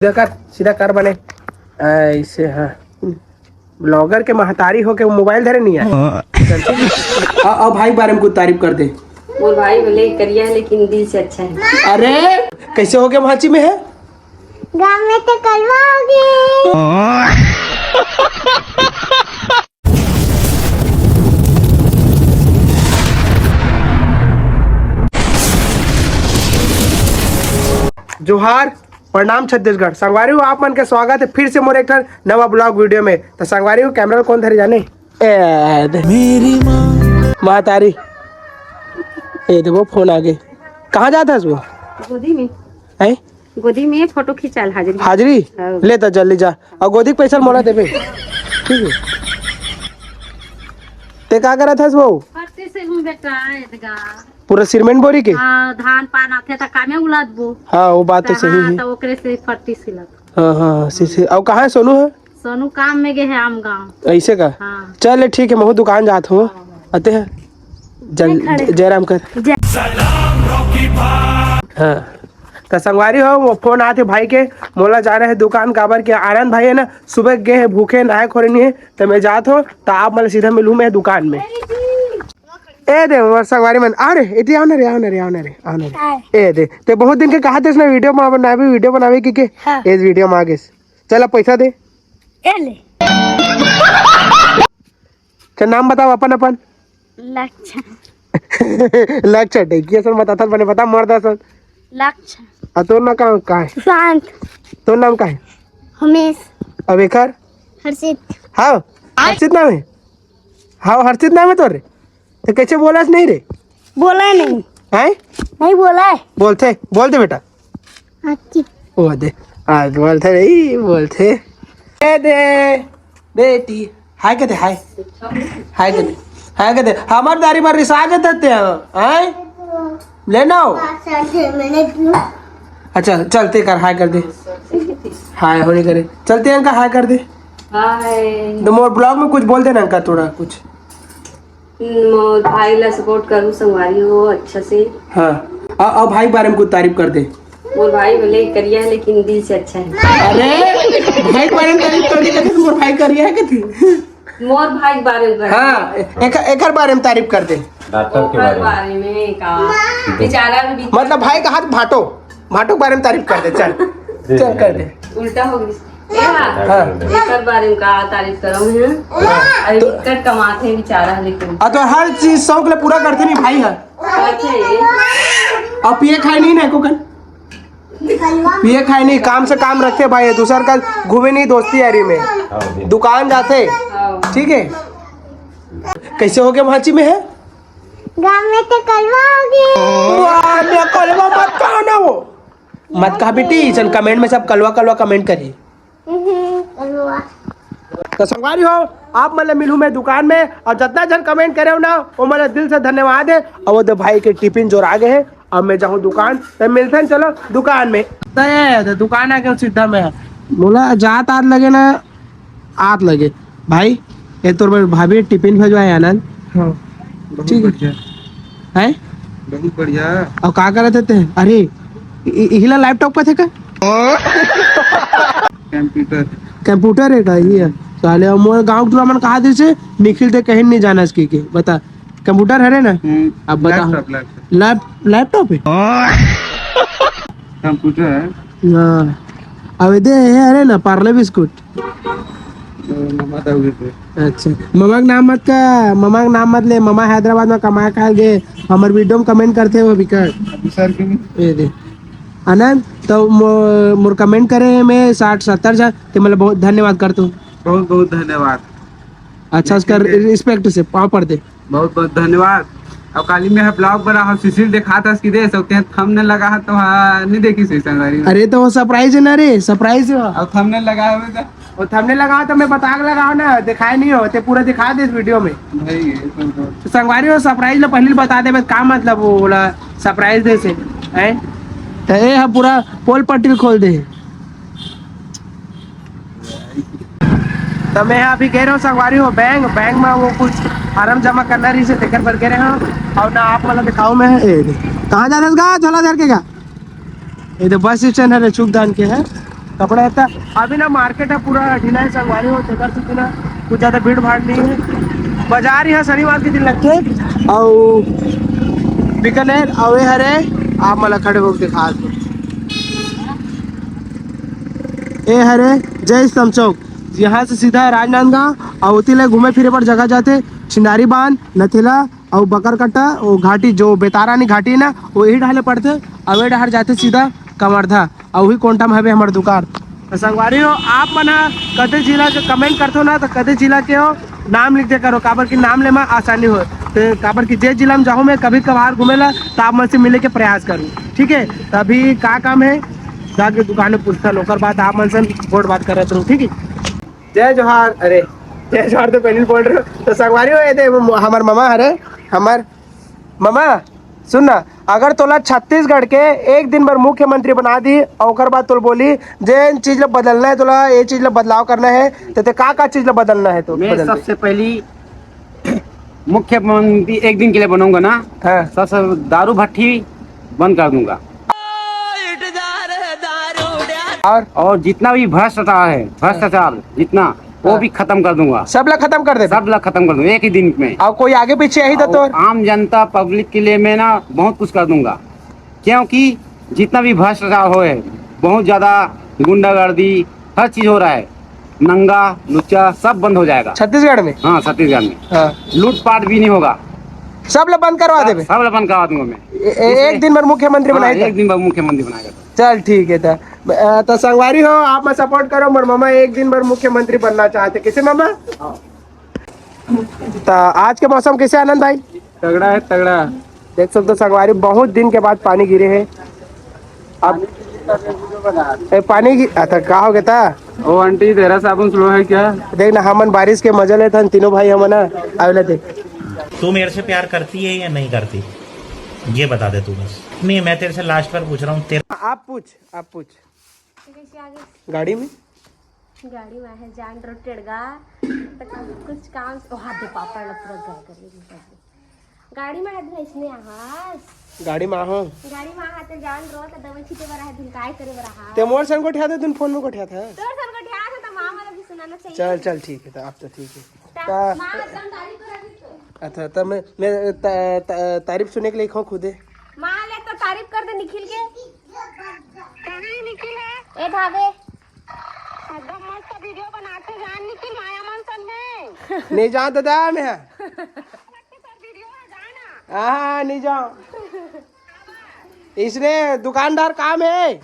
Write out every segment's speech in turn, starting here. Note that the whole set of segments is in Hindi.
सीधा कर बने ऐसे। हाँ, ब्लॉगर के महतारी हो के मोबाइल धरे नहीं आए। अब भाई बारे में कुछ तारीफ कर दे। वो भाई भले करिया है लेकिन दिल से अच्छा है। अरे कैसे हो गया महाची में है? गाँव में तो कलवा हो गई। जोहार प्रणाम छत्तीसगढ़। संगवारी हो आप मन के स्वागत है फिर से मोर एक नवा ब्लॉग वीडियो में। तो संगवारी हो कैमरा कौन धरे जाने? मेरी माँ तारी। ये देखो फोन आगे। कहाँ जाता है वो? गोदी में है? गोदी में फोटो खिंचाल हाजिरी हाजिरी ले तो जल्दी जा और गोदी पैसा मोला देबे। ठीक है ते का करा था वो? फरते से हूं बेटा एदगा पूरा सीमेंट बोरी के? हां धान पान आथे त कामे उलाद बो। हाँ वो बात तो सही है। तो ओकरे से फरती सिलत। हाँ हाँ सी और कहाँ है सोनू? है सोनू काम में गए है आम गांव। ऐसे का? हाँ चल ठीक है मैं दुकान जात हूँ आते हैं। जयराम कर। हाँ तो संगवारी हो वो फोन आते भाई के मोला जा रहे हैं दुकान काबर के आनंद भाई है ना सुबह गए हैं भूखे नहाए खोरे नहीं है तो मैं जात हो तो आप मतलब सीधा मिलूँ मैं दुकान में। ए दे संगवारी मन अरे इतनी आओ ना रे आओ ना रे आओ ना रे आओ ना रे। ए दे ते बहुत दिन के कहा थे इसने वीडियो बनावे की के इस वीडियो में आगे चल पैसा दे। चल नाम बताओ अपन अपन। लक्ष्य लक्ष्य देखिए सर बता बने बता मर्दा सर लक्ष्य और तोर ना का है? शांत। तोर नाम का है? हमेश। अब एक हर्षित। हाँ हर्षित नाम है। हाँ हर्षित नाम है तोरे तो कैसे बोला नहीं रे? बोला नहीं है नहीं बोला है। बोलते बेटा। अच्छी ओ दे आज बोलते नहीं बोलते। दे दे बेटी हाय कहते हाय हाय कहते हाय कहते हमार दारी बार रिसा जाते हैं लेना हो। अच्छा चलते कर हाय कर दे। हाय होने करे चलते अंका हाय कर दे। हाय तो मोर ब्लॉग में कुछ बोल देना अंका थोड़ा कुछ। मोर भाई ला सपोर्ट करू संगवारी हो अच्छा से। हाँ अब भाई बारे में कुछ तारीफ कर दे। मोर भाई भले करिया है लेकिन दिल से अच्छा है। अरे भाई बारे में तारीफ कर दी कहते मोर भाई करिया है कहती। मोर भाई के बारे में हाँ एक बारे में तारीफ कर दे। डॉक्टर के बारे में का बेचारा भी मतलब भाई का हाथ भाटो के बारे में तारीफ कर दे। चल चल कर दे। उल्टा हो गया एकर बारे में का तारीफ करो है। अरे टिकट कमाते हैं बेचारा लेकिन तो हर चीज शौक ले पूरा करते नहीं भाई है। और पिए खाए नहीं ना कोकन पिए खाए नहीं काम से काम रखते भाई दूसर का घूमे नहीं दोस्ती यारी में दुकान जाते। ठीक है कैसे हो गया महाची में है? गाँव में तो कलवा हो गई। कलवा मत कहा ना वो मत कहा बेटी। चल कमेंट में सब कलवा कलवा कमेंट करिए। तो संगवारी हो आप मतलब मिलूँ मैं दुकान में और जितना जन कमेंट करे हो ना वो मतलब दिल से धन्यवाद है। और वो तो भाई के टिफिन जो आगे है अब मैं जाऊँ दुकान तो मिलते हैं। चलो दुकान में तो दुकान आके सीधा में बोला जात आत लगे ना आत लगे भाई ये तो भाभी टिफिन भेजवाए आनंद। हाँ ठीक है बहुत बढ़िया। और क्या कर रहे थे? अरे हिला लैपटॉप पे थे का? कंप्यूटर है का ये साले मोर गांव टूरा मन कहा दे से निखिल ते कहीं नहीं जाना इसकी के बता कंप्यूटर है ना। अब बता लैपटॉप है कंप्यूटर है। हाँ अब दे है ना पार्ले बिस्कुट। अच्छा ममा का नाम मत का ममा का नाम मत ले। ममा हैदराबाद में कमा खा गए हमारे वीडियो में कमेंट करते हो विकट सर ये दे आनंद तो मोर कमेंट करे मैं 60-70 जा तो मतलब बहुत धन्यवाद करता हूँ। बहुत बहुत धन्यवाद। अच्छा उसका रिस्पेक्ट से पाँव पड़ दे। बहुत बहुत धन्यवाद। अब काली में है ब्लॉग बना हो सिसिल दिखा था इसकी दे सकते हैं थंबनेल लगा है तो नहीं देखी सही संगवारी। अरे तो वो सरप्राइज है ना रे सरप्राइज है। अब थंबनेल लगा हुआ और थंबनेल लगाओ तो मैं बता लगाओ ना दिखाए नहीं हो ते पूरा दिखा दे इस वीडियो में। भाई तो संगवारी हो सरप्राइज लो पहले बता दे का मतलब वो बोला सरप्राइज दे से है तो ये हम पूरा पोल पट्टी खोल दे। तो मैं अभी कह रहा हूँ संगवारी हो बैंक में वो कुछ फार्म जमा करना रही से देकर पर कह रहे हो और ना आप मतलब दिखाओ मैं कहाँ जा रहा है झोला धर के का? ये तो बस स्टैंड है चुकदान के है कपड़ा रहता अभी ना मार्केट है पूरा ढीला है संगवारी हो तेकर से ना कुछ ज़्यादा भीड़ भाड़ नहीं है बाजार यहाँ शनिवार के दिन लगते और बीकानेर अवे हरे आप मला खड़े होकर दिखा ए हरे जय स्तंभ चौक यहाँ से सीधा है राजनांदगांव और उतिले घूमे फिरे पर जगह जाते छिंदारी बांध नथेला और बकरकट्टा और घाटी जो बेतारानी घाटी है ना वही ढाले पड़ते अवे डहर जाते सीधा कमरधा और वही कोंटा में है हमारे दुकान तो संगवारी हो आप मना कदे जिला के कमेंट करते हो ना तो कदे जिला के हो नाम लिख दे करो काबर की नाम ले में आसानी हो तो काबर की जे जिला में जाऊँ मैं कभी कभार घूमेला तो आप मन से मिले के प्रयास करूँ ठीक है तो अभी क्या काम है जाके दुकान में पूछता लोकर बात आप मन से वोट बात कर रहे ठीक है जय जोहार अरे जय जोहार तो पहले बोल रहे हो तो संगवारी हो ये हमार मामा अरे हमार मामा सुन ना अगर तोला छत्तीसगढ़ के एक दिन भर मुख्यमंत्री बना दी और बाद तो बोली जे चीज ला बदलना है तोला ये चीज ला बदलाव करना है तो का चीज ला बदलना है तो मैं सबसे पहली मुख्यमंत्री एक दिन के लिए बनूंगा ना हाँ। सबसे दारू भट्टी बंद कर दूंगा और जितना भी भ्रष्टाचार जितना वो भी खत्म कर दूंगा सब ला खत्म कर दे सब लोग खत्म कर दूंगा एक ही दिन में और कोई आगे पीछे यही तो आम जनता पब्लिक के लिए मैं ना बहुत कुछ कर दूंगा क्योंकि जितना भी भ्रष्टाचार हो है बहुत ज्यादा गुंडागर्दी हर चीज हो रहा है नंगा लुच्चा सब बंद हो जाएगा छत्तीसगढ़ में हाँ छत्तीसगढ़ में हाँ। लूटपाट भी नहीं होगा सब ला बंद करवा दे सब लोग बंद करवा दूंगा मैं एक दिन भर मुख्यमंत्री हाँ, बनाए एक दिन बाद मुख्यमंत्री बनाएगा चल ठीक है तो संगवारी हो आप मैं सपोर्ट करो मोर मामा एक दिन भर मुख्यमंत्री बनना चाहते किसे मामा तो आज के मौसम कैसे आनंद भाई तगड़ा है तगड़ा। देख सकते हो संगवारी बहुत दिन के बाद पानी गिरे हैं अब पानी की अच्छा क्या हो गया था ओ आंटी तेरा साबुन स्लो है क्या? देख ना हमन बारिश के मजा लेते तीनों भाई हम ना आवेला थे तू मेरे से प्यार करती है या नहीं करती ये बता दे तू बस। नहीं मैं तेरे से लास्ट बार पूछ रहा हूँ तेरा आप पूछ गाड़ी में है जान रोटेड़गा कुछ काम हाथ पापड़ पूरा घर कर लेगी गाड़ी में हाथ इसने आहास गाड़ी में आहो गाड़ी में हाथ जान रो त दवाई छीटे बरा है दिन काय करे बरा है ते मोर संग को ठा दे तुम फोन में को ठा था तोर सन को ठा था मामा वाला भी सुनाना चाहिए चल ठीक है तो आप तो ठीक है मां एकदम तारीफ करा दी अच्छा तो मैं तारीफ सुनने के लिए खो खुदे मां ले तो तारीफ कर दे निखिल के कहां निखिल है ए भावे एकदम मस्त वीडियो बनाते जान निखिल माया मन सन में नहीं जान दादा मैं हाँ नहीं जाओ इसने दुकानदार काम है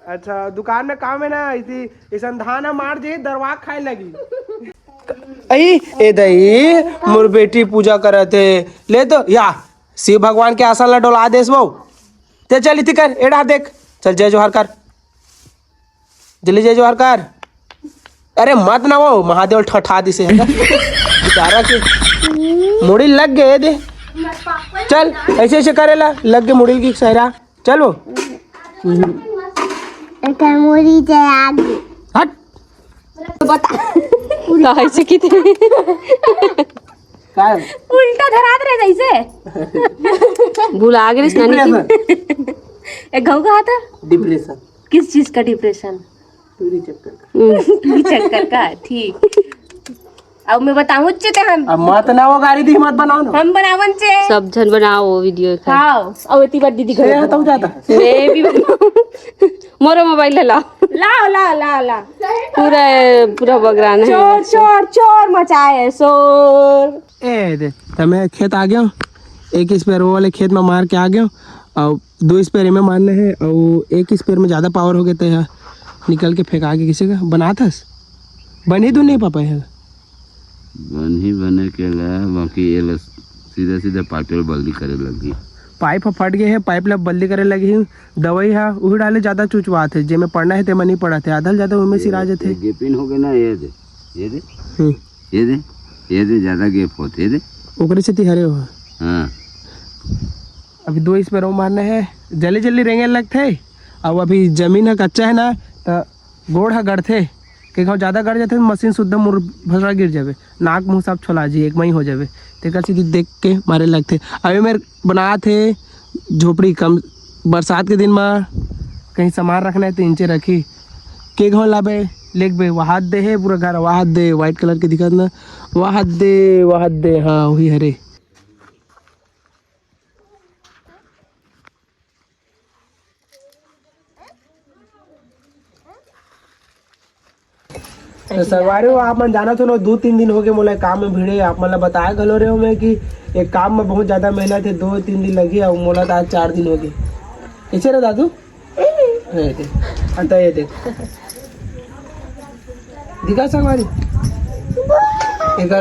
अच्छा दुकान में काम है ना इसी इस अंधाना मार दी दरवाज खाए लगी अई ए दई मोर बेटी पूजा करे थे ले तो या शिव भगवान के आसन ला डोला देस बहु ते चल इति कर एड़ा देख चल जय जोहर कर जल्दी जय जोहर कर अरे मत ना वो महादेव ठठा दिसे बेचारा के मुड़ी लग गए दे चल ऐसे ऐसे करेला लग गए मुड़ी की सहरा चलो एक मुड़ी जे आगे हट बता ऐसे कितने काय उल्टा धरात रहे जैसे भूला गए एक घाव का था डिप्रेशन किस चीज का डिप्रेशन चक्कर का ठीक अब मैं बताऊं ते हम अब मत ना वो गाड़ी दी मत बनाओ ना हम बनावन चे सब जन बनाओ वीडियो खाओ और इतनी बार दीदी ये तो जाता मैं भी बनाऊं मोरा मोबाइल ले लाओ ला पूरा बगराना है चोर मचाए शोर ए दे तो मैं खेत आ गया एक स्पेयर वो वाले खेत में मार के आ गया और 2 स्पेयर में मारने हैं और एक स्पेयर में ज़्यादा पावर हो गए थे यहाँ निकल के फेंका के किसी का बना था बनी तो नहीं पापा है बने के लिए बाकी ये सीधे पाइप बल्दी करे लगी पाइप फट गए है पाइप ला बल्दी करे लगी दवाई है वही डाले ज़्यादा चुचवा थे जे में पढ़ना है ते में नहीं पढ़ा थे आधल ज़्यादा उनमें सिरा थे गेपिन हो गए ना ये दे ज्यादा गेप होते दे ओकरे से हरे हो हाँ अभी 2 स्पेयर मारने हैं जल्दी रेंगे लगते अब अभी जमीन है कच्चा है ना तो गोड़ है गढ़ थे कि ज़्यादा गड़ जाते मशीन शुद्ध मुर भसड़ा गिर जावे, नाक मुँह सब छोला जी एक मही हो जावे। तेकर सीधी देख के मारे लगते। अभी मेरे बना थे झोपड़ी कम बरसात के दिन में कहीं सामान रखना है तो नीचे रखी के घाव लाबे लेक बे वहां दे है पूरा घर वहां दे व्हाइट कलर के दिखत ना वहां दे हाँ वही हरे। तो सरवारे हो आप मन जाना तो 2-3 दिन हो गए मोला काम में भिड़े। आप मतलब बताया गलो रहे हो मैं कि एक काम में बहुत ज्यादा मेहनत है, 2-3 दिन लगी और मोला तो आज 4 दिन हो गए। ऐसे रहा दादू ये देख दिखा संगवारी एक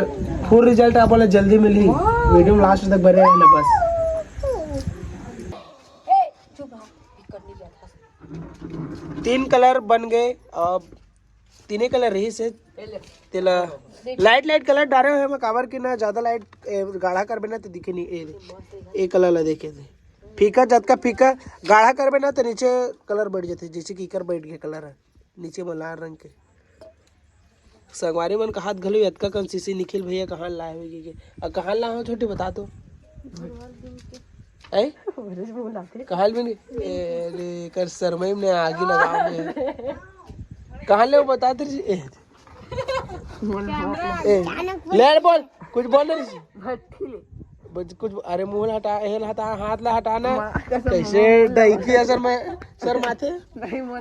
फुल रिजल्ट आप बोले जल्दी मिली। वीडियो में लास्ट तक बने रहना बस। तीन कलर बन गए। अब तीन कलर रही से तेला लाइट कलर डाले हुए मैं काबर की ना ज्यादा लाइट गाढ़ा करबे ना तो दिखे नहीं। ए कलर ला देखे थे फीका जतका फीका गाढ़ा करबे ना तो नीचे कलर बढ़ जाते। जैसे कि कर बैठ गए कलर है नीचे में लाल रंग के। संगवारी मन का हाथ घलो अतका कंसिसी निखिल भैया कहाँ लाए हुए और कहाँ ला हो छोटी बता दो ऐ कहाँ भी नहीं कर सरमई ने आगे लगा कहाँ ले बता दे ले बोल कुछ बोल रही कुछ। अरे मुंह हटा हटा हाथ ला हटाना कैसे डईकी है सर माथे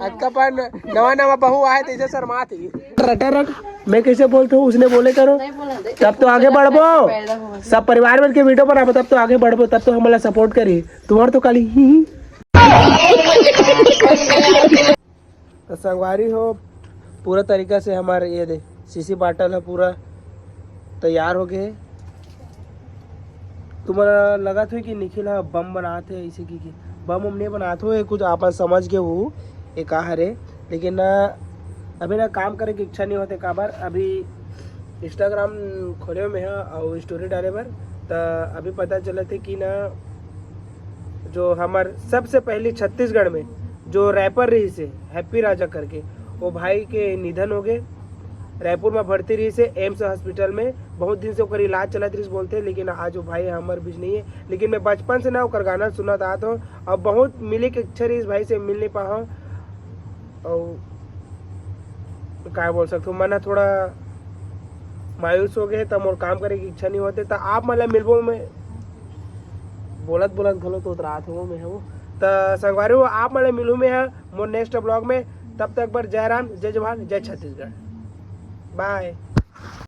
अक्का पर नवा बहू आए तो सर माथे रटा रट मैं कैसे बोलता हूँ उसने बोले करो तब तो आगे बढ़बो। सब परिवार में के वीडियो बनाबो तब तो आगे बढ़बो, तब तो हमारा सपोर्ट करी। तुम्हारे तो खाली ही तो संगवारी हो पूरा तरीका से हमारे ये दे सीसी बाटल है पूरा तैयार हो गए। तुम्हारा लगा था कि निखिल बम बनाते हैं इसी की बम हम नहीं बनाते हो कुछ आप समझ के हो एक हरे। लेकिन अभी ना काम करे की इच्छा नहीं होते काबर अभी इंस्टाग्राम खोले में है और स्टोरी डाले पर तो अभी पता चला थे कि ना जो हमार सबसे पहली छत्तीसगढ़ में जो रैपर रही से हैप्पी राजा करके वो भाई के निधन हो गए। रायपुर में भर्ती रही से एम्स हॉस्पिटल में बहुत दिन से ओकर इलाज चलत रही बोलते। लेकिन आज वो भाई हमारे बीच नहीं है। लेकिन मैं बचपन से ना ओकर गाना सुना था तो अब बहुत मिले की इच्छा रही इस भाई से मिल नहीं पाओ और क्या बोल सकते हो मैं थोड़ा मायूस हो गए तब और काम करे की इच्छा नहीं होते। तो आप मतलब मिलबो में बोलत गलत तो रात हो मैं वो तो संगवारी हो आप मतलब मिलू में है मोर नेक्स्ट ब्लॉग में। तब तक पर जय राम जय जवान जय छत्तीसगढ़ बाय।